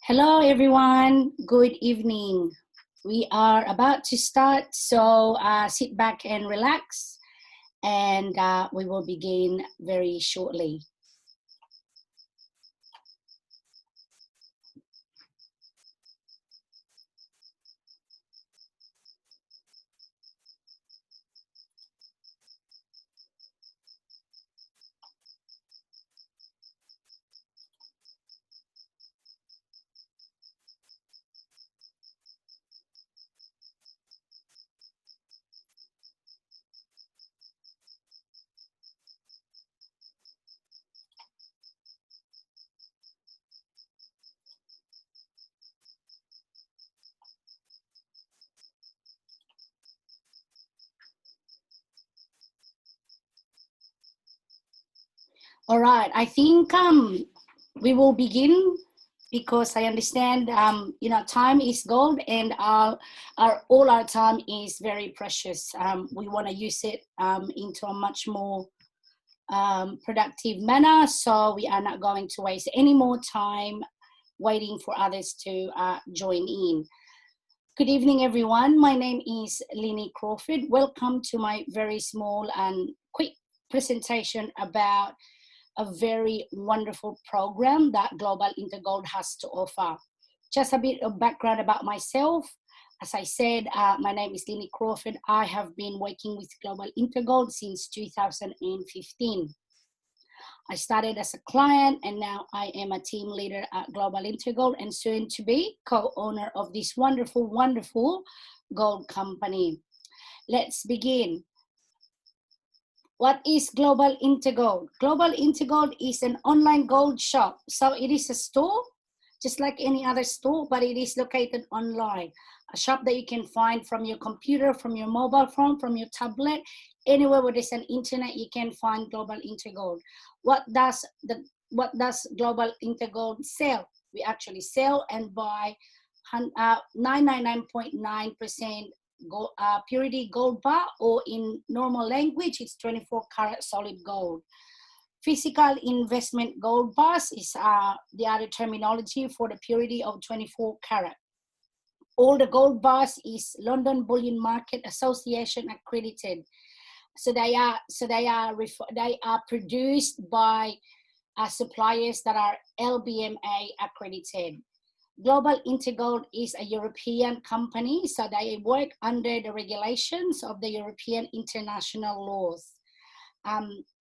Hello, everyone. Good evening. We are about to start, so sit back and relax, and we will begin very shortly. All right. I think we will begin because I understand time is gold, and all our time is very precious. We want to use it into a much more productive manner, so we are not going to waste any more time waiting for others to join in. Good evening, everyone. My name is Linie Crawford. Welcome to my very small and quick presentation about a very wonderful program that Global Intergold has to offer. Just a bit of background about myself. As I said, my name is Linie Crawford. I have been working with Global Intergold since 2015. I started as a client, and now I am a team leader at Global Intergold and soon to be co-owner of this wonderful, wonderful gold company. Let's begin. What is Global Intergold? Global Intergold is an online gold shop. So it is a store, just like any other store, but it is located online. A shop that you can find from your computer, from your mobile phone, from your tablet, anywhere where there's an internet, you can find Global Intergold. What does Global Intergold sell? We actually sell and buy 999.9% purity gold bar, or in normal language, it's 24 karat solid gold. Physical investment gold bars is the other terminology for the purity of 24 karat. All the gold bars is London Bullion Market Association accredited. So they are produced by suppliers that are LBMA accredited. Global Intergold is a European company, so they work under the regulations of the European international laws.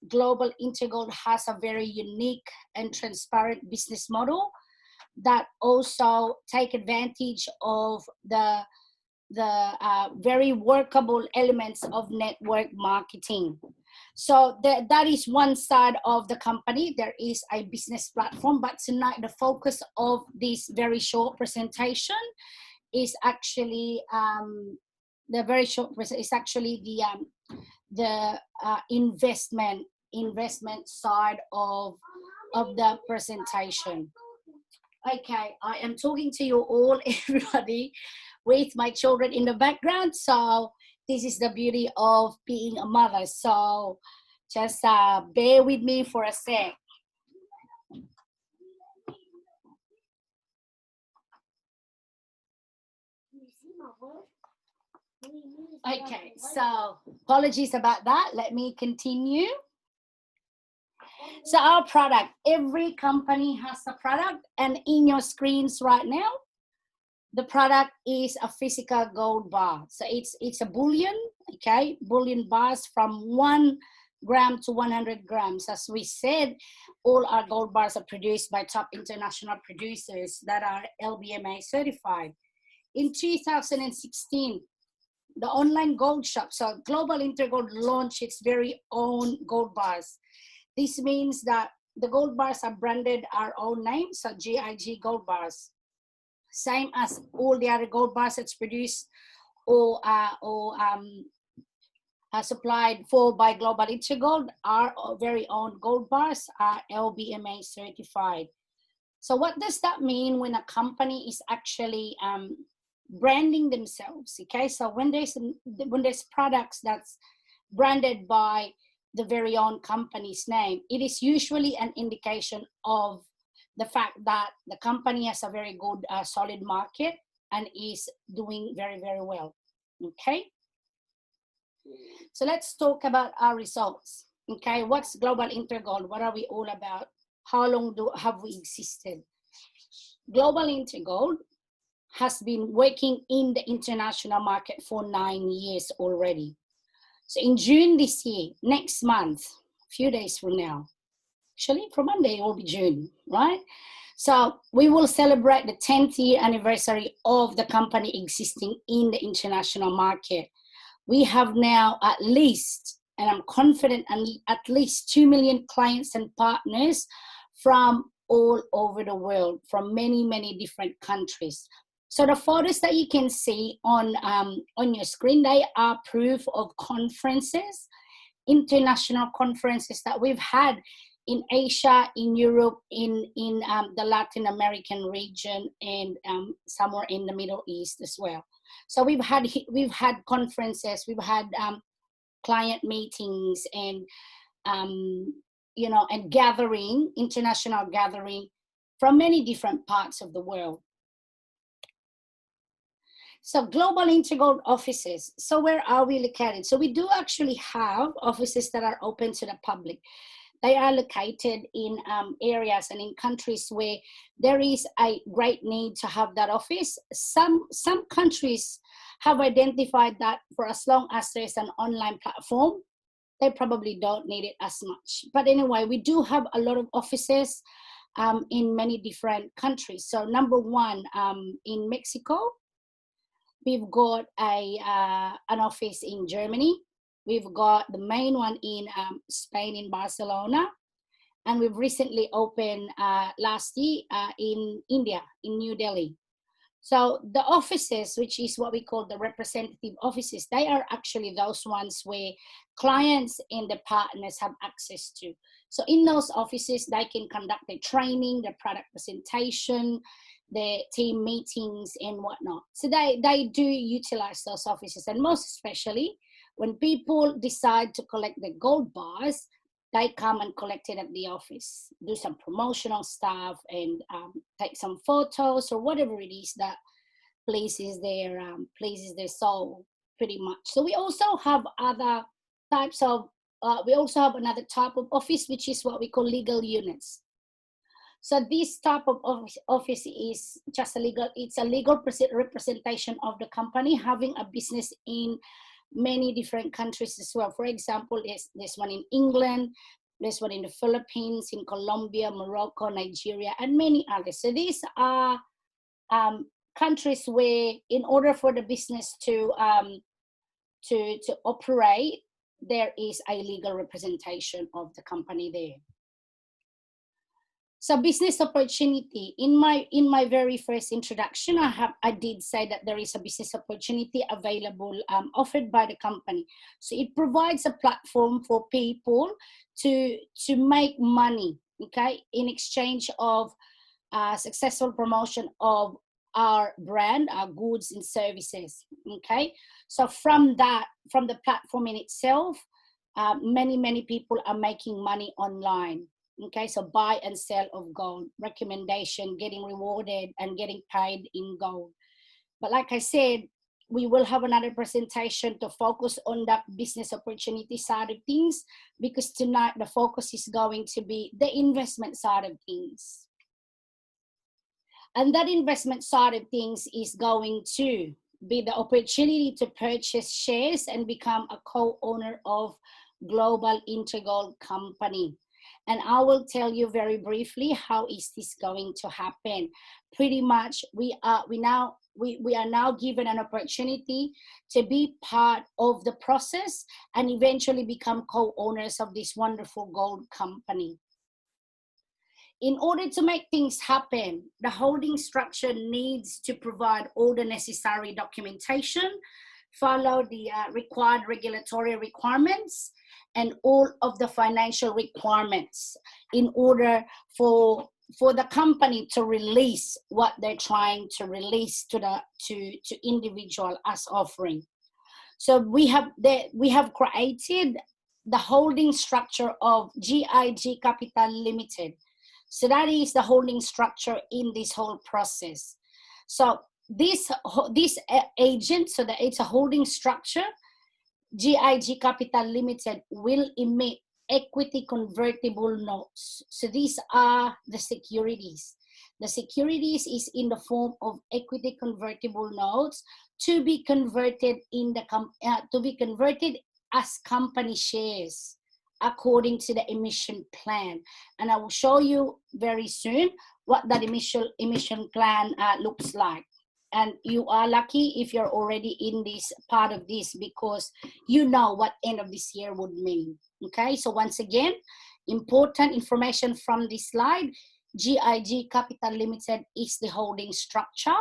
Global Intergold has a very unique and transparent business model that also take advantage of the very workable elements of network marketing. So that is one side of the company. There is a business platform, but tonight the focus of this very short presentation is actually the investment side of the presentation. Okay, I am talking to you all, everybody, with my children in the background. So this is the beauty of being a mother. So just bear with me for a sec. Okay, so apologies about that. Let me continue. So our product, every company has a product, and in your screens right now, the product is a physical gold bar. So it's a bullion, okay? Bullion bars from 1 gram to 100 grams. As we said, all our gold bars are produced by top international producers that are LBMA certified. In 2016, the online gold shop, so Global Intergold launched its very own gold bars. This means that the gold bars are branded our own name, so GIG gold bars. Same as all the other gold bars that's produced or supplied for by Global Intergold. Our very own gold bars are LBMA certified. So what does that mean when a company is actually branding themselves? Okay, so when there's products that's branded by the very own company's name, it is usually an indication of the fact that the company has a very good, solid market and is doing very, very well. Okay. So let's talk about our results. Okay, what's Global Intergold? What are we all about? How long have we existed? Global Intergold has been working in the international market for 9 years already. So in June this year, next month, a few days from now, actually from Monday it will be June, right? So we will celebrate the 10th year anniversary of the company existing in the international market. We have now at least, and I'm confident, at least 2 million clients and partners from all over the world, from many, many different countries. So the photos that you can see on your screen, they are proof of conferences, international conferences that we've had in Asia, in Europe, in the Latin American region, and somewhere in the Middle East as well. So we've had conferences, we've had client meetings, and and gathering, international gathering from many different parts of the world. So Global Intergold offices. So where are we located? So we do actually have offices that are open to the public. They are located in areas and in countries where there is a great need to have that office. Some countries have identified that for as long as there's an online platform, they probably don't need it as much. But anyway, we do have a lot of offices in many different countries. So number one, in Mexico, we've got an office in Germany. We've got the main one in Spain, in Barcelona. And we've recently opened last year in India, in New Delhi. So the offices, which is what we call the representative offices, they are actually those ones where clients and the partners have access to. So in those offices, they can conduct their training, their product presentation, their team meetings and whatnot. So they do utilize those offices, and most especially when people decide to collect the gold bars, they come and collect it at the office, do some promotional stuff, and take some photos or whatever it is that pleases their soul, pretty much. So we also have other types of, another type of office, which is what we call legal units. So this type of office is just a legal representation of the company having a business in many different countries as well. For example, there's one in England, there's one in the Philippines, in Colombia, Morocco, Nigeria, and many others. So these are countries where, in order for the business to operate, there is a legal representation of the company there. So business opportunity. In my very first introduction, I did say that there is a business opportunity available, offered by the company. So it provides a platform for people to make money, okay, in exchange of successful promotion of our brand, our goods and services, okay. So from the platform in itself, many people are making money online. Okay, so buy and sell of gold, recommendation, getting rewarded and getting paid in gold. But like I said, we will have another presentation to focus on that business opportunity side of things, because tonight the focus is going to be the investment side of things. And that investment side of things is going to be the opportunity to purchase shares and become a co-owner of Global Intergold company. And I will tell you very briefly how is this going to happen. Pretty much, we are now given an opportunity to be part of the process and eventually become co-owners of this wonderful gold company. In order to make things happen, the holding structure needs to provide all the necessary documentation, follow the required regulatory requirements, and all of the financial requirements in order for the company to release what they're trying to release to individual as offering. So we have created the holding structure of GIG Capital Limited. So that is the holding structure in this whole process. So this agent, so that it's a holding structure, GIG Capital Limited will emit equity convertible notes. So these are the securities. The securities is in the form of equity convertible notes to be converted in the as company shares according to the emission plan. And I will show you very soon what that emission plan looks like. And you are lucky if you're already in this part of this, because you know what end of this year would mean. Okay, so once again, important information from this slide. GIG Capital Limited is the holding structure.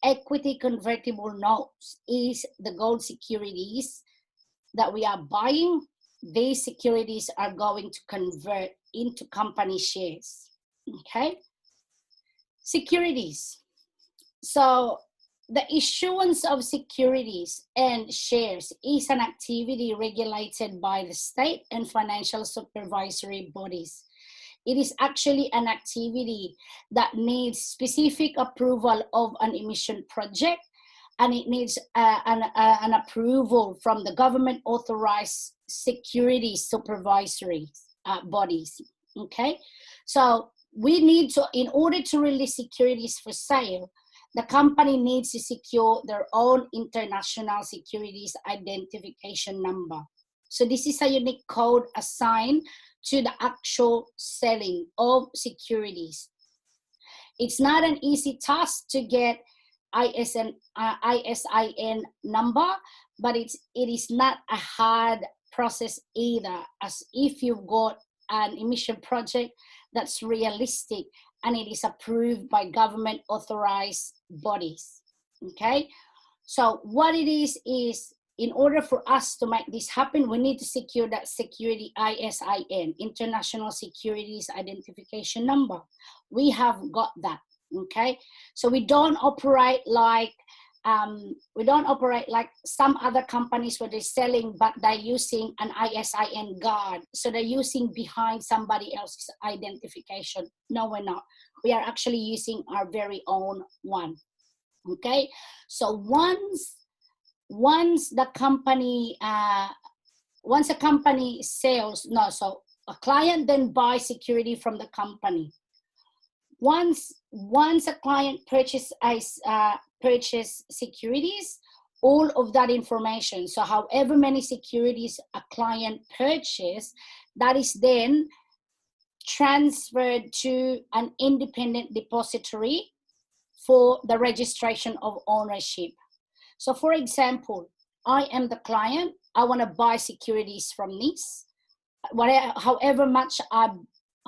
Equity convertible notes is the gold securities that we are buying. These securities are going to convert into company shares. Okay, securities. So the issuance of securities and shares is an activity regulated by the state and financial supervisory bodies. It is actually an activity that needs specific approval of an emission project, and it needs an approval from the government authorized security supervisory bodies. Okay, so we need to, in order to release securities for sale, the company needs to secure their own international securities identification number. So this is a unique code assigned to the actual selling of securities. It's not an easy task to get ISIN number, but it is not a hard process either, as if you've got an emission project that's realistic and it is approved by government authorized bodies. Okay, so what it is in order for us to make this happen, we need to secure that security ISIN, International Securities Identification Number. We have got that. Okay, so we don't operate like some other companies where they're selling but they're using an ISIN guard, so they're using behind somebody else's identification. No, we're not. We are actually using our very own one. Okay, so once a company sells, so a client then buys security from the company. Once a client purchase securities, all of that information, so however many securities a client purchase, that is then transferred to an independent depository for the registration of ownership. So for example, I am the client, I want to buy securities from this.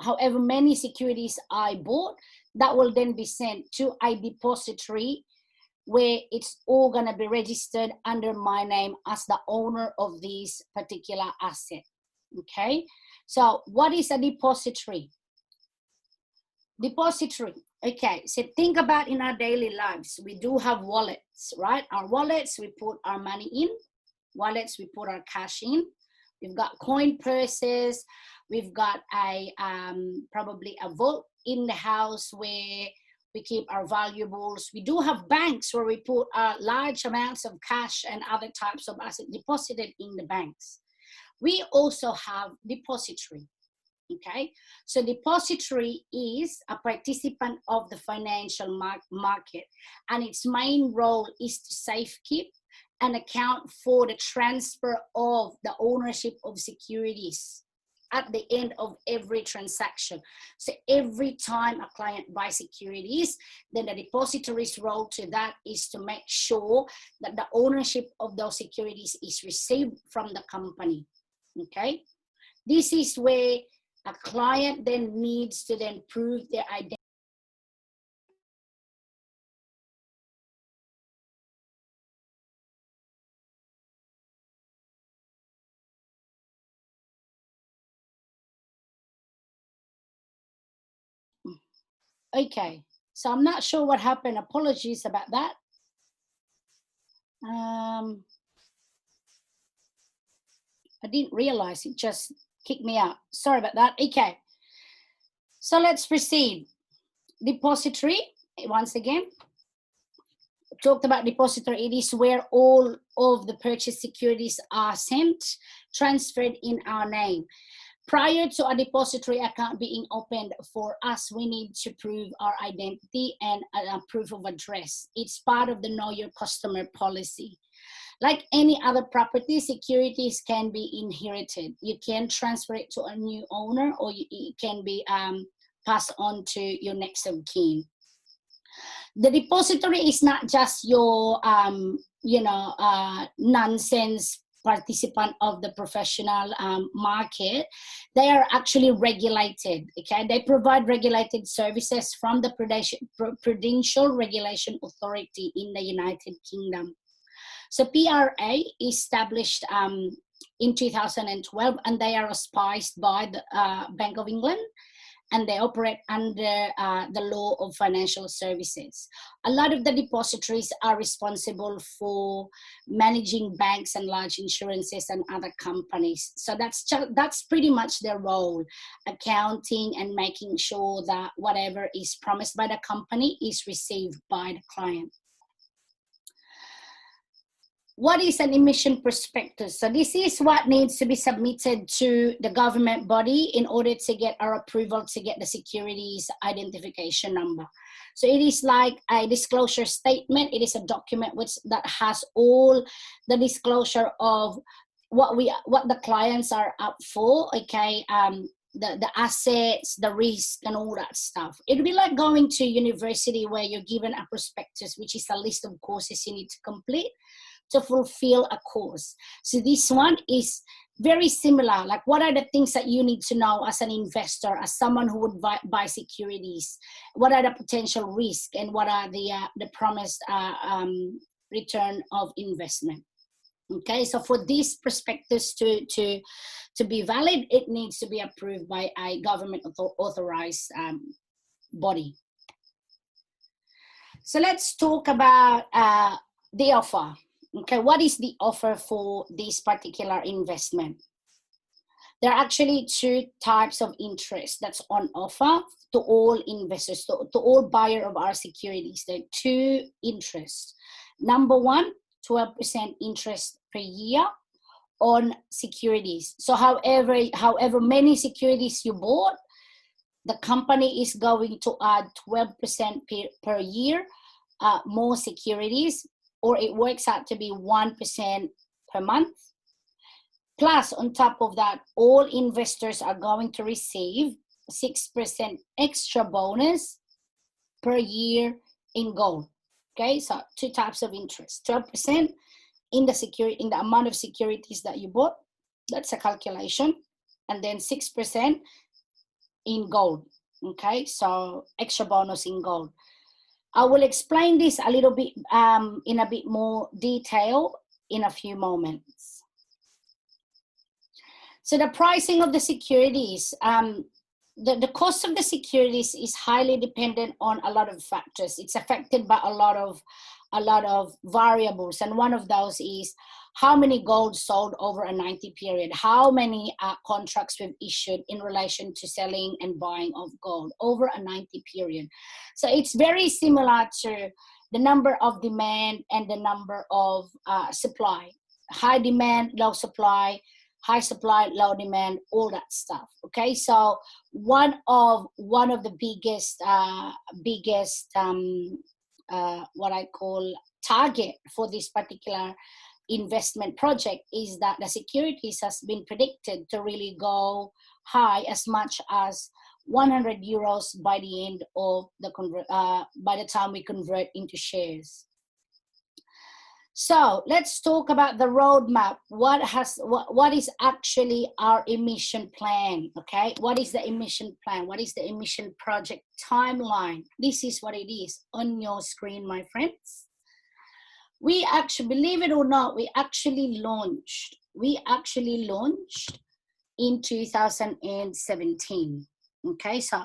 However many securities I bought, that will then be sent to a depository where it's all going to be registered under my name as the owner of this particular asset. Okay, so what is a depository? Depository. Okay, so think about in our daily lives, we do have wallets, right? Our wallets, we put our money in. Wallets, we put our cash in. We've got coin purses. We've got probably a vault in the house where we keep our valuables. We do have banks where we put large amounts of cash and other types of assets deposited in the banks. We also have depository. Okay, so depository is a participant of the financial market, and its main role is to safekeep and account for the transfer of the ownership of securities at the end of every transaction. So every time a client buys securities, then the depository's role to that is to make sure that the ownership of those securities is received from the company. Okay, this is where a client then needs to then prove their identity. Okay, so I'm not sure what happened. Apologies about that. I didn't realize it just kicked me out. Sorry about that. Okay. So let's proceed. Depository, once again, talked about depository. It is where all of the purchased securities are sent, transferred in our name. Prior to a depository account being opened for us, we need to prove our identity and a proof of address. It's part of the Know Your Customer policy. Like any other property, securities can be inherited. You can transfer it to a new owner, or it can be passed on to your next of kin. The depository is not just your, nonsense participant of the professional market. They are actually regulated. Okay, they provide regulated services from the Prudential Regulation Authority in the United Kingdom. So PRA established in 2012, and they are auspiced by the Bank of England, and they operate under the law of financial services. A lot of the depositories are responsible for managing banks and large insurances and other companies. So that's pretty much their role, accounting and making sure that whatever is promised by the company is received by the client. What is an emission prospectus? So this is what needs to be submitted to the government body in order to get our approval to get the securities identification number. So it is like a disclosure statement. It is a document that has all the disclosure of what the clients are up for, okay, the assets, the risk, and all that stuff. It'd be like going to university where you're given a prospectus, which is a list of courses you need to complete to fulfill a course. So this one is very similar. Like, what are the things that you need to know as an investor, as someone who would buy securities? What are the potential risks, and what are the promised return of investment? Okay, so for this prospectus to be valid, it needs to be approved by a government authorized body. So let's talk about the offer. Okay, what is the offer for this particular investment? There are actually two types of interest that's on offer to all investors, to all buyers of our securities. There are two interests. Number one, 12% interest per year on securities. So however many securities you bought, the company is going to add 12% per year more securities, or it works out to be 1% per month. Plus, on top of that, all investors are going to receive 6% extra bonus per year in gold. Okay, so two types of interest: 12% in the amount of securities that you bought. That's a calculation, and then 6% in gold. Okay, so extra bonus in gold. I will explain this a little bit in a bit more detail in a few moments. So the pricing of the securities, the cost of the securities is highly dependent on a lot of factors. It's affected by a lot of variables, and one of those is how many gold sold over a 90 period, how many contracts we've issued in relation to selling and buying of gold over a 90 period. So it's very similar to the number of demand and the number of supply. High demand, low supply, high supply, low demand, all that stuff. Okay, so one of the biggest what I call target for this particular investment project is that the securities has been predicted to really go high as much as 100 euros by the end of by the time we convert into shares. So let's talk about the roadmap. What is actually our emission plan? Okay, what is the emission plan? What is the emission project timeline? This is what it is on your screen, my friends. We actually, believe it or not, we actually launched in 2017. Okay, so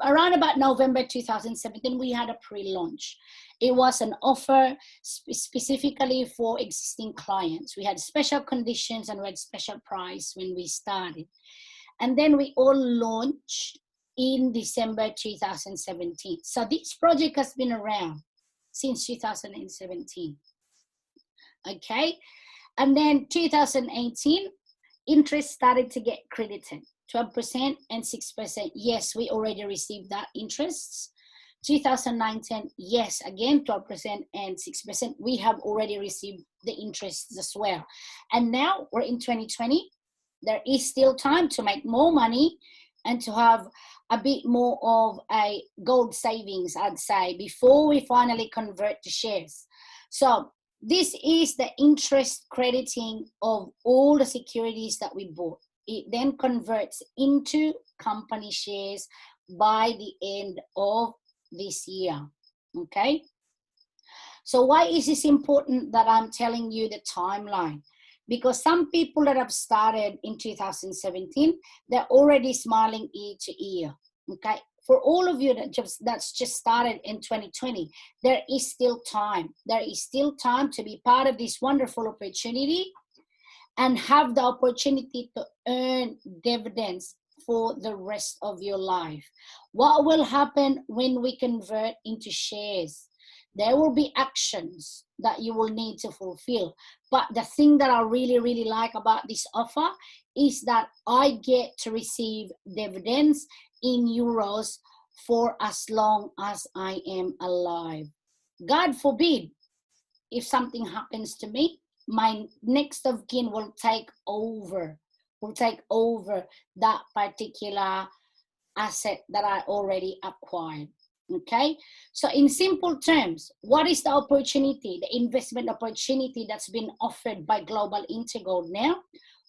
around about November 2017, we had a pre-launch. It was an offer specifically for existing clients. We had special conditions and we had special price when we started. And then we all launched in December 2017. So this project has been around since 2017. Okay, and then 2018, interest started to get credited, 12% and 6%. Yes, we already received that interests. 2019, yes, again 12% and 6%. We have already received the interests as well. And now we're in 2020. There is still time to make more money and to have a bit more of a gold savings, I'd say, before we finally convert to shares. So this is the interest crediting of all the securities that we bought. It then converts into company shares by the end of this year. Okay, so why is this important that I'm telling you the timeline? Because some people that have started in 2017, they're already smiling ear to ear. Okay, for all of you that's just started in 2020, there is still time. There is still time to be part of this wonderful opportunity and have the opportunity to earn dividends for the rest of your life. What will happen when we convert into shares? There will be actions that you will need to fulfill. But the thing that I really, really like about this offer is that I get to receive dividends in euros for as long as I am alive. God forbid, if something happens to me, my next of kin will take over that particular asset that I already acquired. Okay, so in simple terms, what is the opportunity, the investment opportunity that's been offered by Global Intergold now?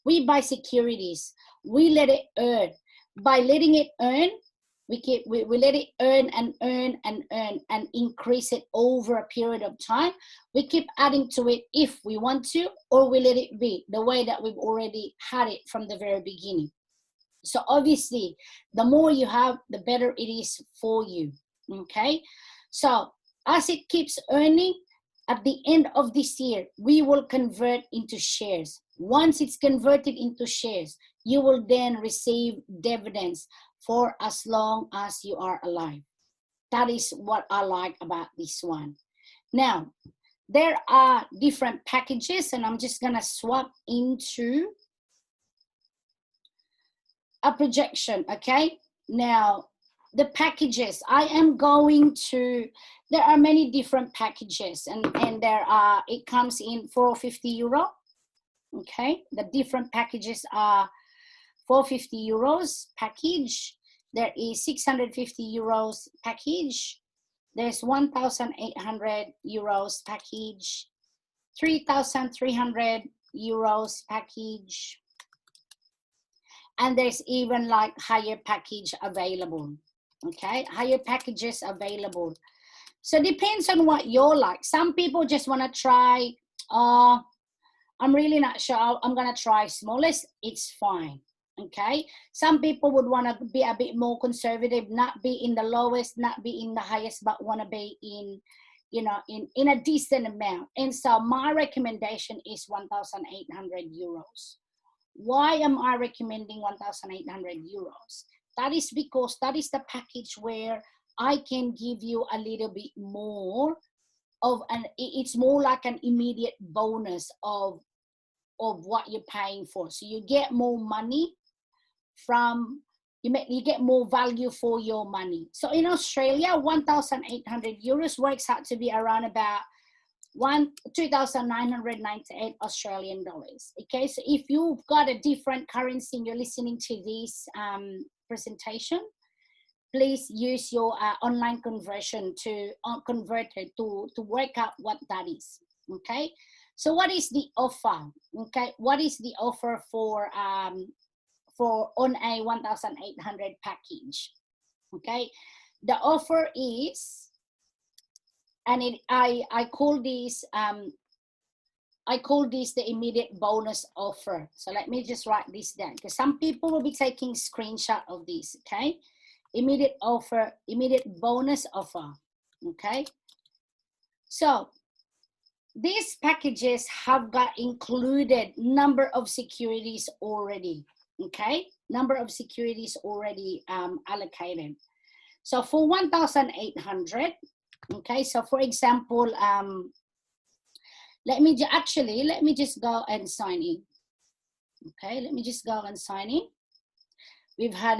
We buy securities, we let it earn. By letting it earn, we let it earn and increase it over a period of time. We keep adding to it if we want to, or we let it be the way that we've already had it from the very beginning. So obviously, the more you have, the better it is for you. Okay, so as it keeps earning, at the end of this year, we will convert into shares. Once it's converted into shares, you will then receive dividends for as long as you are alive. That is what I like about this one. Now, there are different packages, and I'm just gonna swap into a projection, okay? Now, the packages, there are many different packages, and it comes in 450 euro, okay? The different packages are 450 euros package. There is 650 euros package. There's 1,800 euros package, 3,300 euros package, and there's even like higher package available. Okay, higher packages available. So depends on what you're like. Some people just want to try, I'm really not sure, I'm going to try smallest, it's fine. Okay, some people would want to be a bit more conservative, not be in the lowest, not be in the highest, but want to be in, you know, in a decent amount. And so my recommendation is 1,800 euros. Why am I recommending 1,800 euros? That is because that is the package where I can give you a little bit more of it's more like an immediate bonus of what you're paying for. So you get more money from, you get more value for your money. So in Australia, 1,800 euros works out to be around about 2,998 Australian dollars. Okay, so if you've got a different currency and you're listening to this presentation, please use your online conversion to convert it to work out what that is. Okay, so what is the offer? Okay, what is the offer for on a 1,800 package? Okay, the offer is, and I call this the immediate bonus offer. So let me just write this down, because some people will be taking screenshot of this. Okay, immediate offer, immediate bonus offer. Okay, so these packages have got included number of securities already. Okay, number of securities already allocated. So for 1,800, okay, so for example, let me just go and sign in. Okay, let me just go and sign in. We've had,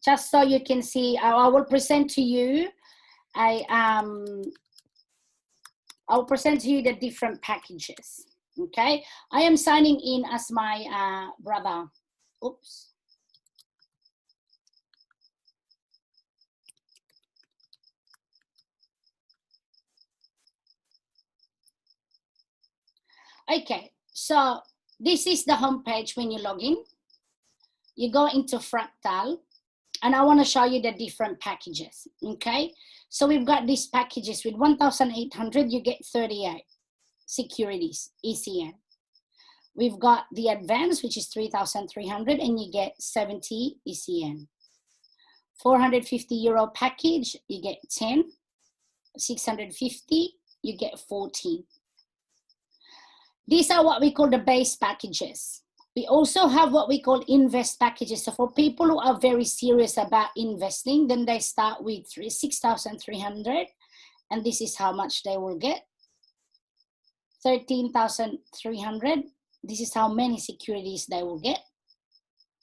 just so you can see, I will present to you, I'll present to you the different packages. Okay, I am signing in as my brother. Oops. Okay, so this is the homepage when you log in. You go into Fractal, and I want to show you the different packages. Okay, so we've got these packages with 1,800, you get 38 securities, ECN. We've got the advanced, which is 3,300, and you get 70 ECN. 450 euro package, you get 10. 650, you get 14. These are what we call the base packages. We also have what we call invest packages. So for people who are very serious about investing, then they start with 6,300, and this is how much they will get. 13,300, this is how many securities they will get.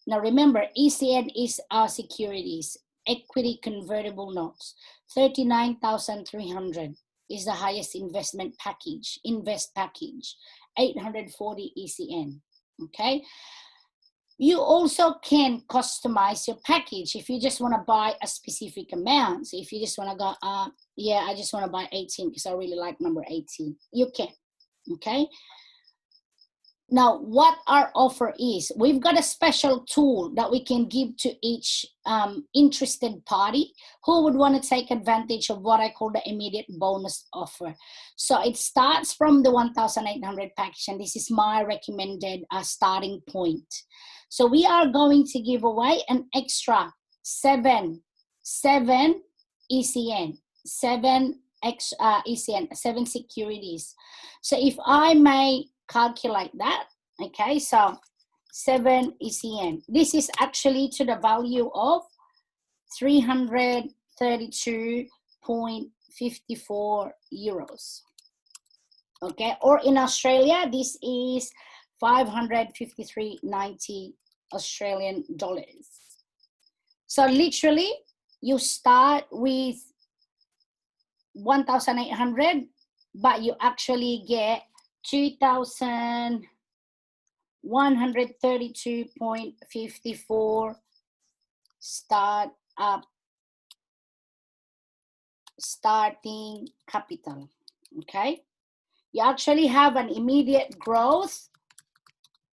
Now remember, ECN is our securities, equity convertible notes. 39,300 is the highest investment package, invest package, 840 ECN, okay? You also can customize your package if you just want to buy a specific amount. So if you just want to go, yeah, I just want to buy 18 because I really like number 18, you can, okay? Now, what our offer is, we've got a special tool that we can give to each interested party who would want to take advantage of what I call the immediate bonus offer. So it starts from the 1,800 package, and this is my recommended starting point. So we are going to give away an extra 7 ECN, 7 ECN, 7 securities. So if I may calculate that, okay, so 7 ECN. This is actually to the value of 332.54 euros. Okay, or in Australia, this is 553.90 Australian dollars. So literally, you start with 1,800, but you actually get 2,132.54 starting capital. Okay, you actually have an immediate growth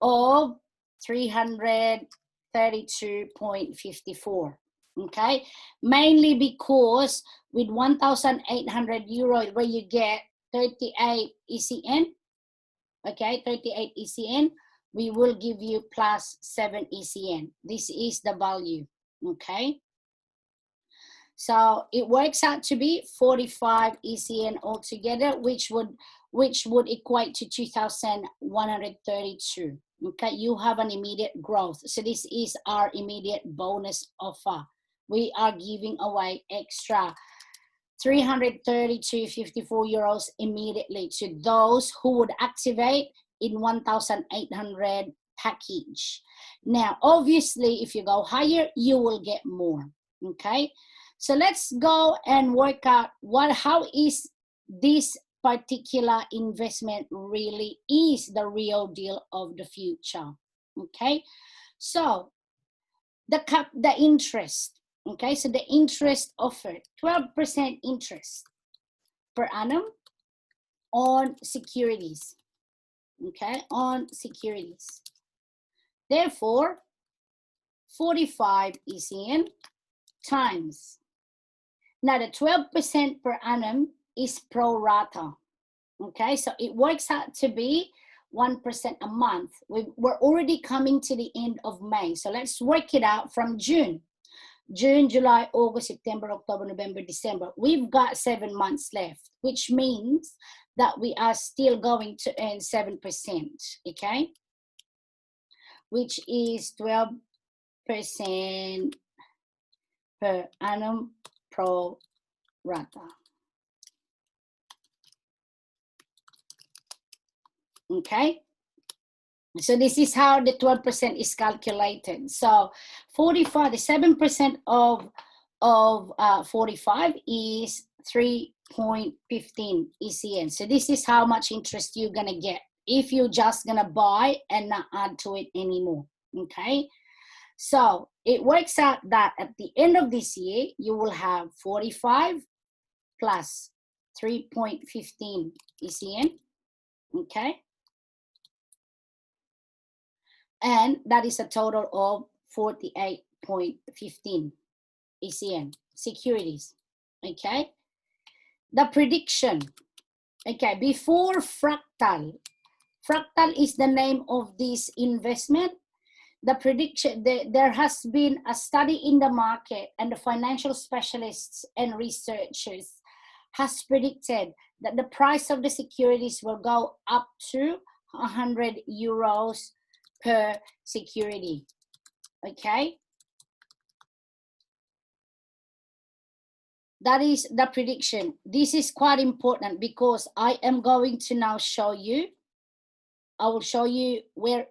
of 332.54. Okay, mainly because with 1,800 euro, where you get 38 ECN, okay, 38 ECN, we will give you plus 7 ECN. This is the value, okay? So it works out to be 45 ECN altogether, which would equate to 2,132. Okay, you have an immediate growth. So this is our immediate bonus offer. We are giving away extra 332.54 euros immediately to those who would activate in 1,800 package. Now, obviously, if you go higher, you will get more. Okay, so let's go and work out how is this particular investment really is the real deal of the future. Okay, so the interest. Okay, so the interest offered, 12% interest per annum on securities. Okay, on securities. Therefore, 45 ECN times. Now the 12% per annum is pro rata. Okay, so it works out to be 1% a month. We're already coming to the end of May. So let's work it out from June, July, August, September, October, November, December. We've got 7 months left, which means that we are still going to earn 7%, okay? which is 12% per annum pro rata. Okay, so this is how the 12% is calculated. So 45, the 7% of 45 is 3.15 ECN. So this is how much interest you're gonna get if you're just gonna buy and not add to it anymore. Okay, so it works out that at the end of this year you will have 45 plus 3.15 ECN. Okay, and that is a total of 48.15 ECN securities. Okay, the prediction. Okay, before Fractal is the name of this investment. The prediction, there has been a study in the market, and the financial specialists and researchers has predicted that the price of the securities will go up to 100 euros per security. Okay, that is the prediction. This is quite important because I am going to now show you, I will show you where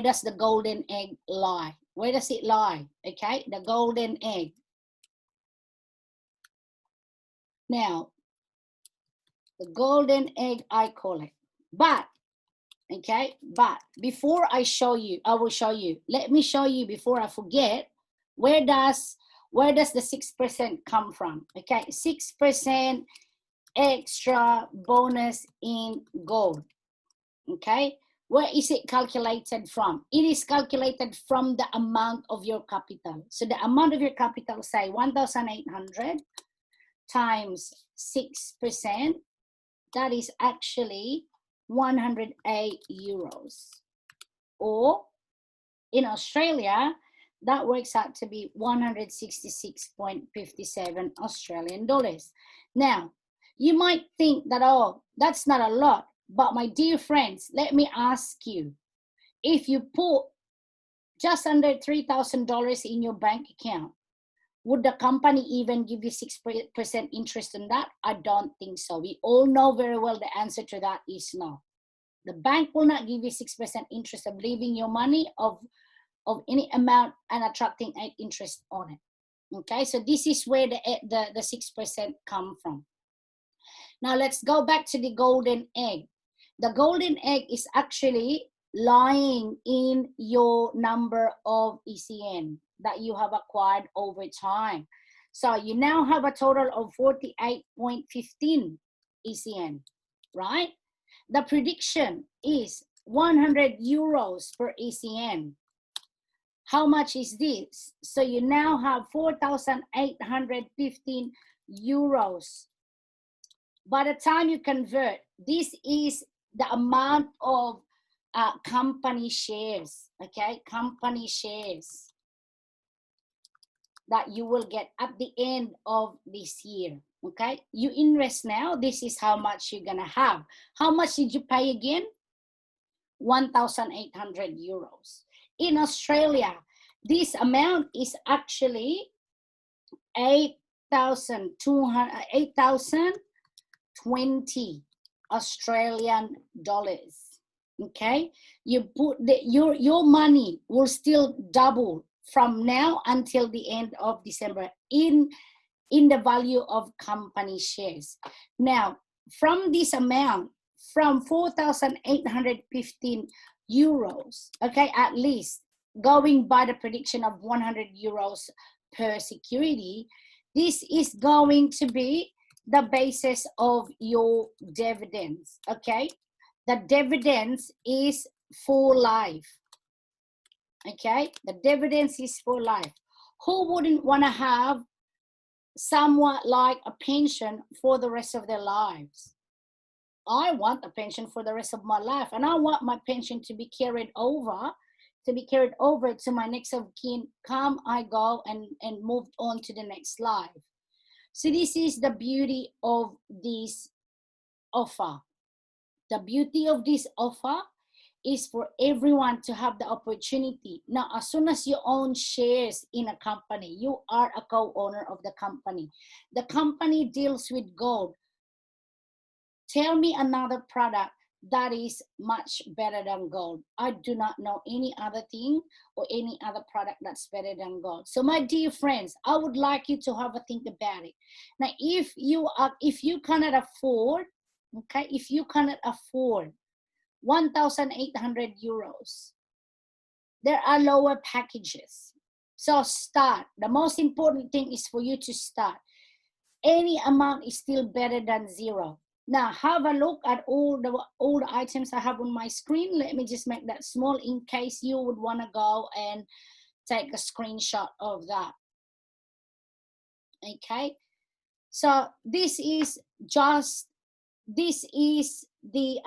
does the golden egg lie. Where does it lie? Okay, the golden egg. Now, the golden egg, I call it. But, okay, but before I show you, I will show you. Let me show you before I forget, where does the 6% come from? Okay, 6% extra bonus in gold. Okay, where is it calculated from? It is calculated from the amount of your capital. So the amount of your capital, say 1,800 times 6%, that is actually 108 euros. Or in Australia, that works out to be 166.57 Australian dollars. Now, you might think that, oh, that's not a lot. But my dear friends, let me ask you, if you put just under $3,000 in your bank account, would the company even give you 6% interest on that? I don't think so. We all know very well the answer to that is no. The bank will not give you 6% interest of leaving your money of any amount and attracting interest on it. Okay, so this is where the 6% come from. Now let's go back to the golden egg. The golden egg is actually lying in your number of ECN that you have acquired over time. So you now have a total of 48.15 ECN, right? The prediction is 100 euros per ECN. How much is this? So you now have 4,815 euros. By the time you convert, this is the amount of company shares, okay? Company shares that you will get at the end of this year, okay? You invest now, this is how much you're gonna have. How much did you pay again? 1,800 euros. In Australia, this amount is actually 8,020 Australian dollars. Okay, you put your money will still double from now until the end of December in the value of company shares. Now, from this amount, from 4,815 euros, okay, at least going by the prediction of 100 euros per security, this is going to be the basis of your dividends, okay? The dividends is for life, okay? The dividends is for life. Who wouldn't want to have somewhat like a pension for the rest of their lives? I want a pension for the rest of my life, and I want my pension to be carried over to my next of kin, come I go and moved on to the next life. So this is the beauty of this offer. The beauty of this offer is for everyone to have the opportunity. Now, as soon as you own shares in a company, you are a co-owner of the company. The company deals with gold. Tell me another product that is much better than gold. I do not know any other thing or any other product that's better than gold. So my dear friends, I would like you to have a think about it. Now, if you cannot afford, okay, if you cannot afford 1,800 euros, there are lower packages. So start. The most important thing is for you to start. Any amount is still better than zero. Now have a look at all the items I have on my screen. Let me just make that small in case you would want to go and take a screenshot of that. Okay, so this is the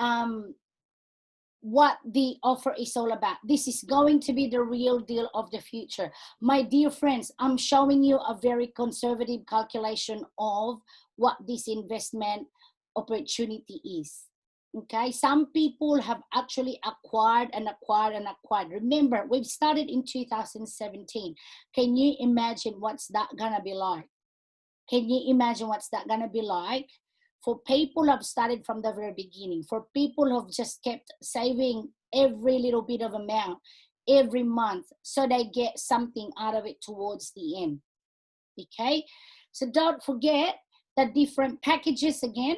what the offer is all about. This is going to be the real deal of the future. My dear friends, I'm showing you a very conservative calculation of what this investment opportunity is. Okay, some people have actually acquired and acquired and acquired. Remember, we've started in 2017. Can you imagine what's that gonna be like? Can you imagine what's that gonna be like for people who have started from the very beginning, for people who have just kept saving every little bit of amount every month so they get something out of it towards the end? Okay, so don't forget the different packages. Again,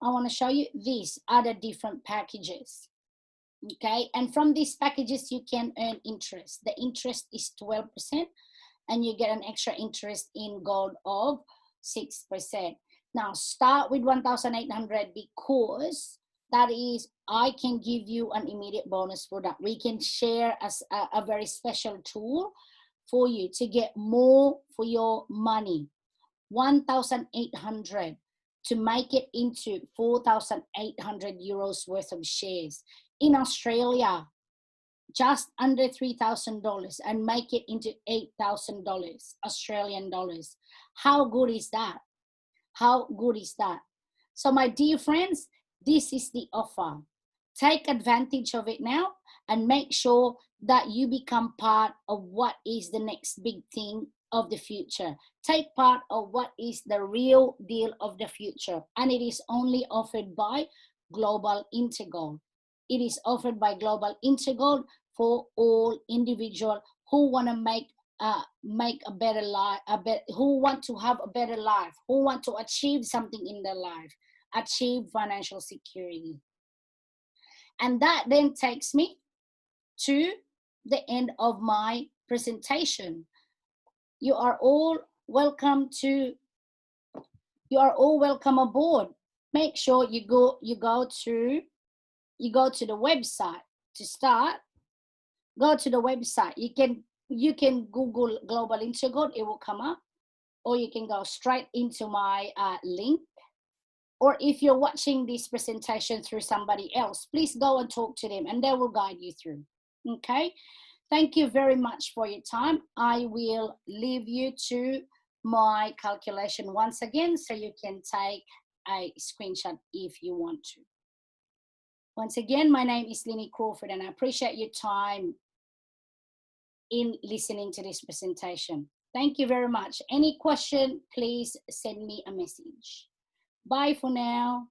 I want to show you these are the different packages. Okay, and from these packages you can earn interest. The interest is 12%, and you get an extra interest in gold of 6%. Now start with 1,800 because that is, I can give you an immediate bonus for that. We can share as a very special tool for you to get more for your money. 1,800 to make it into 4,800 euros worth of shares. In Australia, just under $3,000 and make it into $8,000 Australian dollars. How good is that? How good is that? So my dear friends, this is the offer. Take advantage of it now and make sure that you become part of what is the next big thing of the future. Take part of what is the real deal of the future. And it is only offered by Global Intergold. It is offered by Global Intergold for all individuals who want to make a better life, who want to have a better life, who want to achieve something in their life, achieve financial security. And that then takes me to the end of my presentation. You are all welcome aboard. Make sure you go to the website to start. Go to the website. You can Google Global Intergold, it will come up, or you can go straight into my link. Or if you're watching this presentation through somebody else, please go and talk to them and they will guide you through. Okay, thank you very much for your time. I will leave you to my calculation once again so you can take a screenshot if you want to. Once again, my name is Linie Crawford and I appreciate your time in listening to this presentation. Thank you very much. Any question, please send me a message. Bye for now.